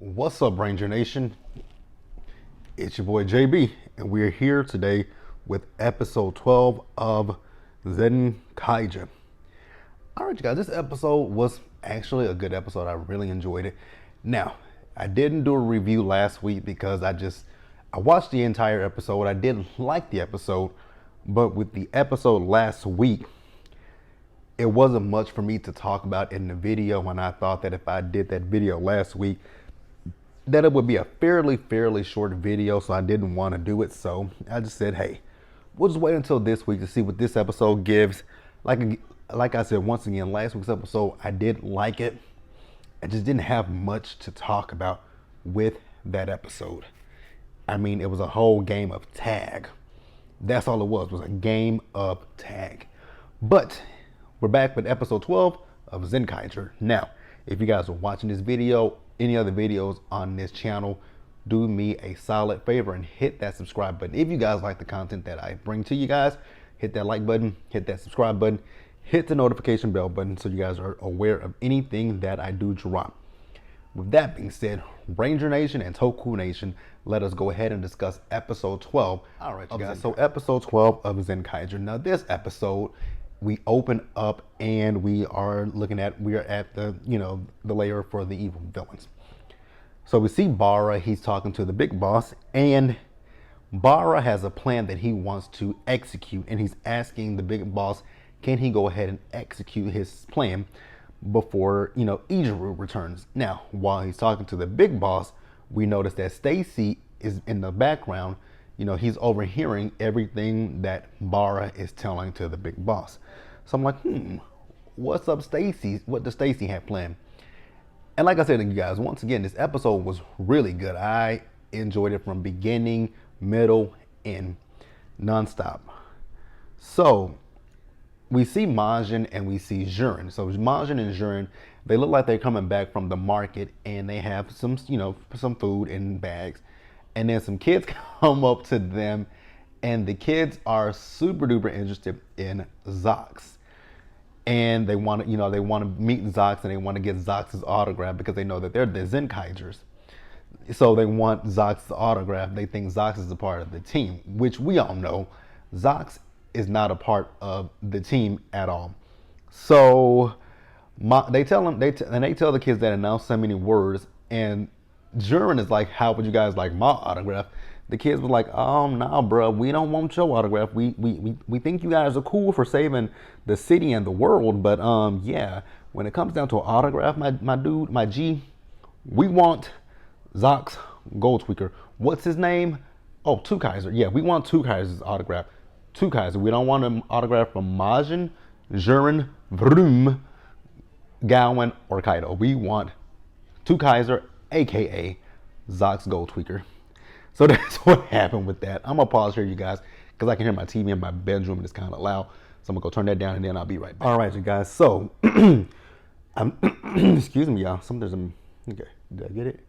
What's up, Ranger Nation? It's your boy JB, and we're here today with episode 12 of Zenkaiger. Alright, you guys, this episode was actually a good episode. I really enjoyed it. Now, I didn't do a review last week because I watched the entire episode. I did like the episode, but with the episode last week, it wasn't much for me to talk about in the video, and I thought that if I did that video last week, that it would be a fairly short video, so I didn't want to do it. So I just said, hey, we'll just wait until this week to see what this episode gives. Like I said, once again, last week's episode, I did like it. I just didn't have much to talk about with that episode. I mean, it was a whole game of tag. That's all it was a game of tag. But we're back with episode 12 of Zenkaiger. Now, if you guys are watching this video, any other videos on this channel, do me a solid favor and hit that subscribe button. If you guys like the content that I bring to you guys, hit that like button, hit that subscribe button, hit the notification bell button so you guys are aware of anything that I do drop. With that being said, Ranger Nation and Toku Nation, let us go ahead and discuss episode 12. All right, you guys. So episode 12 of Zenkaiger. Now, this episode, we open up and we are at the, the lair for the evil villains. So we see Bara, he's talking to the big boss, and Bara has a plan that he wants to execute, and he's asking the big boss, can he go ahead and execute his plan before, Ijiru returns. Now, while he's talking to the big boss, we notice that Stacy is in the background. He's overhearing everything that Bara is telling to the big boss. So I'm like, what's up, Stacy? What does Stacy have planned? And like I said to you guys, once again, this episode was really good. I enjoyed it from beginning, middle, end, nonstop. So we see Majin and we see Jurin. So Majin and Jurin, they look like they're coming back from the market, and they have some food in bags. And then some kids come up to them, and the kids are super duper interested in Zox. And they want to meet Zox, and they want to get Zox's autograph because they know that they're the Zenkaigers. So they want Zox's autograph. They think Zox is a part of the team, which we all know Zox is not a part of the team at all. So they tell the kids that announce so many words, and Jurin is like, how would you guys like my autograph? The kids were like, nah, bro, we don't want your autograph. We think you guys are cool for saving the city and the world, but yeah, when it comes down to an autograph, my dude, my G, we want Zox Goldtweaker. What's his name? Oh, Two Kaiser. Yeah, we want Two Kaiser's autograph. Two Kaiser. We don't want an autograph from Majin, Jurin, Vroom, Gowan, or Kaido. We want Two Kaiser, aka Zox Goldtweaker. So that's what happened with that. I'm gonna pause here, you guys, because I can hear my TV in my bedroom and it's kind of loud. So I'm gonna go turn that down and then I'll be right back. All right, you guys. So, excuse me, y'all. Okay, did I get it?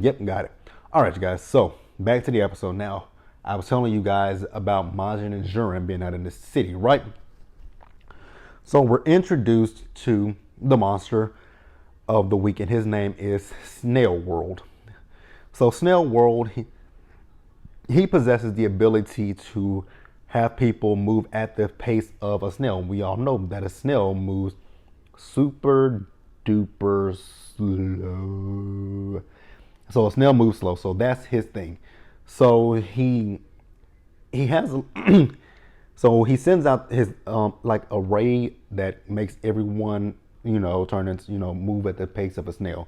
Yep, got it. All right, you guys. So back to the episode now. I was telling you guys about Majin and Jurin being out in the city, right? So we're introduced to the monster of the week, and his name is Snail World. So Snail World, he possesses the ability to have people move at the pace of a snail. We all know that a snail moves super duper slow. So a snail moves slow. So that's his thing. So he has so he sends out his like a ray that makes everyone turn into move at the pace of a snail.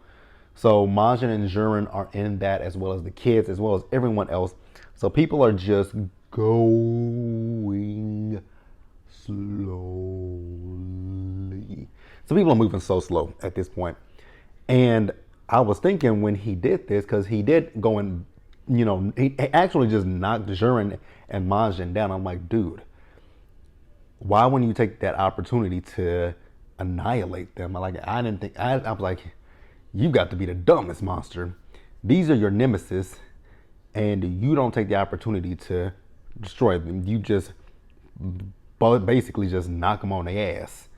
So Majin and Jurin are in that, as well as the kids, as well as everyone else. So people are just going slowly. So people are moving so slow at this point. And I was thinking when he did this, because he did go and, he actually just knocked Jurin and Majin down. I'm like, dude, why wouldn't you take that opportunity to annihilate them? I was like, you got to be the dumbest monster. These are your nemesis, and you don't take the opportunity to destroy them. You just basically just knock them on their ass.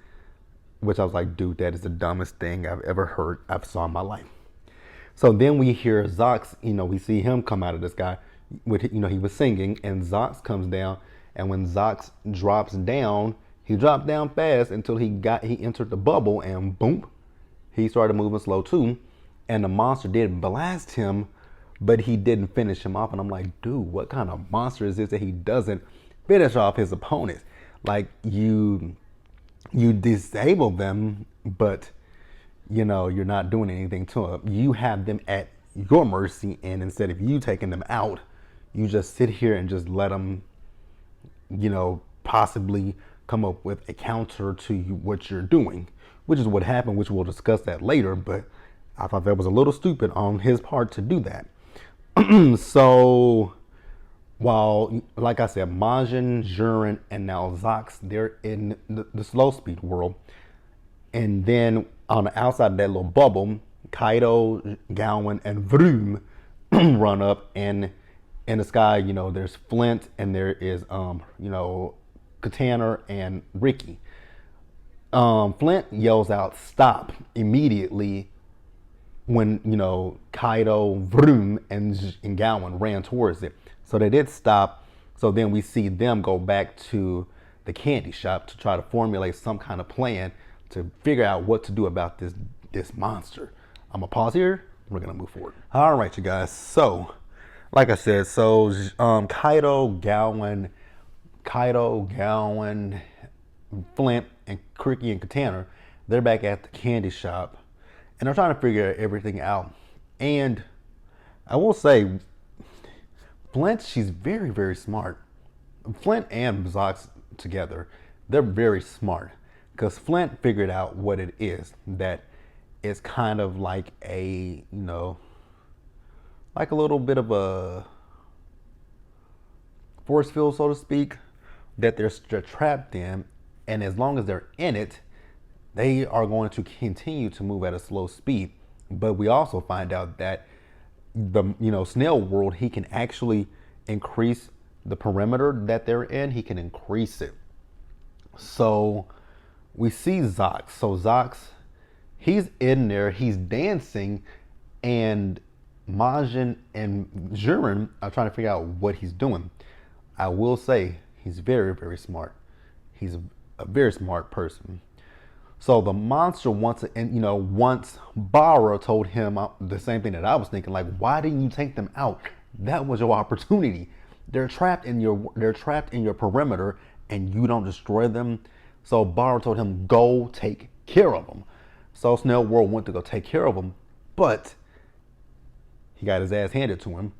Which I was like, dude, that is the dumbest thing I've ever heard, I've saw in my life. So then we hear Zox, we see him come out of the sky with, he was singing, and Zox comes down. And when Zox drops down, he dropped down fast until he entered the bubble, and boom, he started moving slow too. And the monster did blast him, but he didn't finish him off. And I'm like, dude, what kind of monster is this that he doesn't finish off his opponents? Like, you disable them, but you're not doing anything to them. You have them at your mercy, and instead of you taking them out, you just sit here and just let them, possibly come up with a counter to what you're doing, which is what happened, which we'll discuss that later. But I thought that was a little stupid on his part to do that. So while, like I said, Majin, Jiren, and now Zox, they're in the slow speed world. And then on the outside of that little bubble, Kaido, Gowan, and Vroom run up, and in the sky, there's Flint, and there is, Katana and Ricky. Flint yells out, "Stop!" immediately when, Kaido, Vroom, and Gowan ran towards it. So they did stop. So then we see them go back to the candy shop to try to formulate some kind of plan to figure out what to do about this monster. I'm gonna pause here. We're gonna move forward. All right, you guys. So, like I said, Kaido, Gowan, Flint, and Ricky and Katana, they're back at the candy shop, and they're trying to figure everything out. And I will say, Flint, she's very, very smart. Flint and Zox together, they're very smart, because Flint figured out what it is, that it's kind of like a, like a little bit of a force field, so to speak, that they're trapped in. And as long as they're in it, they are going to continue to move at a slow speed. But we also find out that the snail world, he can actually increase the perimeter that they're in. He can increase it. So we see Zox. So Zox, he's in there, he's dancing, and Majin and Jiren are trying to figure out what he's doing. I will say he's very, very smart. He's a very smart person. So the monster once Bara told him the same thing that I was thinking, like, why didn't you take them out? That was your opportunity. They're trapped in your perimeter, and you don't destroy them. So Bara told him, go take care of them. So Snail World went to go take care of them, but he got his ass handed to him,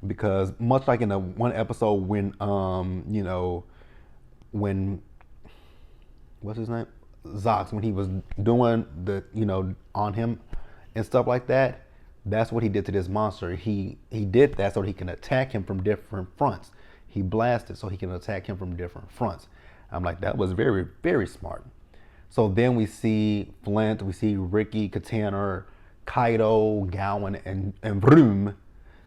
because much like in the one episode when when what's his name, Zox, when he was doing the on him and stuff like that, that's what he did to this monster. He did that so he can attack him from different fronts. He blasted so he can attack him from different fronts. I'm like, that was very, very smart. So then we see Flint, we see Ricky, Katana, Kaido, Gowan, and Vroom.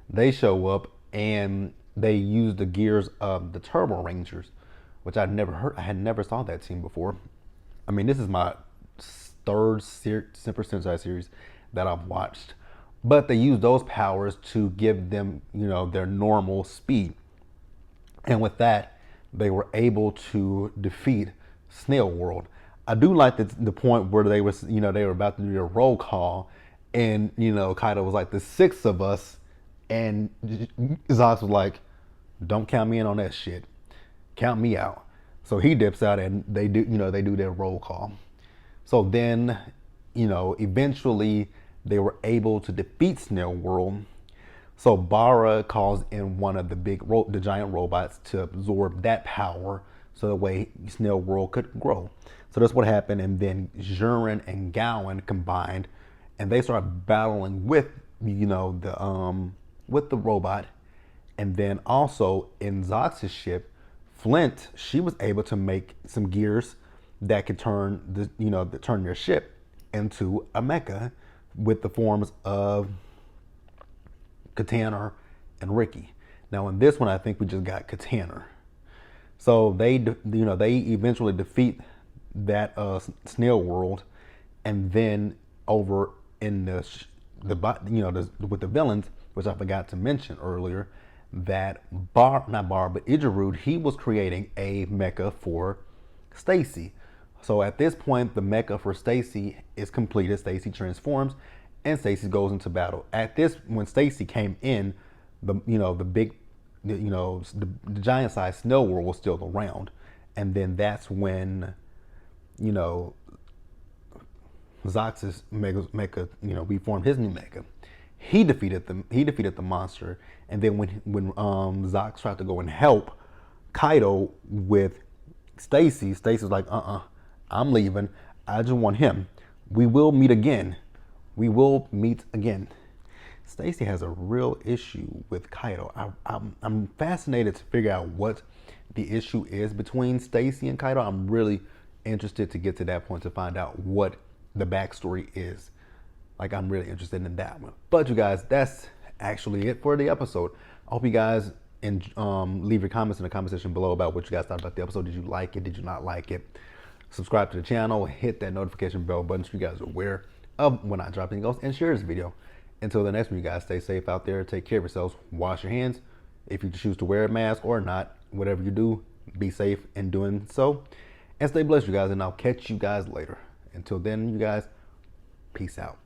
They show up, and they use the gears of the Turbo Rangers, which I had never saw that team before. I mean, this is my third Super Sentai series that I've watched, but they use those powers to give them, their normal speed. And with that, they were able to defeat Snail World. I do like the point where they were about to do their roll call, and Kaido was like, the six of us, and Zox was like, don't count me in on that shit. Count me out. So he dips out, and they do their roll call. So then, eventually they were able to defeat Snail World. So Bara calls in one of the giant robots to absorb that power, so the way Snail World could grow. So that's what happened, and then Jiren and Gowan combined, and they started battling with with the robot. And then also in Zox's ship, Flint, she was able to make some gears that could turn turn their ship into a mecha with the forms of Katana and Ricky. Now in this one, I think we just got Katana. So they eventually defeat that Snail World, and then over in the with the villains, which I forgot to mention earlier, that Ijarud, he was creating a mecha for Stacy. So at this point, the mecha for Stacy is completed. Stacy transforms, and Stacy goes into battle. When Stacy came in, the giant sized snow world was still around, and then that's when, you know, Zox's mecha, we formed his new mecha. He defeated them. He defeated the monster, and then when Zox tried to go and help Kaido with Stacy, Stacy's like, I'm leaving. I just want him. We will meet again. We will meet again. Stacy has a real issue with Kaido. I'm fascinated to figure out what the issue is between Stacy and Kaido. I'm really interested to get to that point to find out what the backstory is. Like, I'm really interested in that one. But you guys, that's actually it for the episode. I hope you guys leave your comments in the comment section below about what you guys thought about the episode. Did you like it? Did you not like it? Subscribe to the channel, hit that notification bell button so you guys are aware of when I drop anything else, and share this video. Until the next one, you guys stay safe out there. Take care of yourselves. Wash your hands. If you choose to wear a mask or not, whatever you do, be safe in doing so. And stay blessed, you guys, and I'll catch you guys later. Until then, you guys, peace out.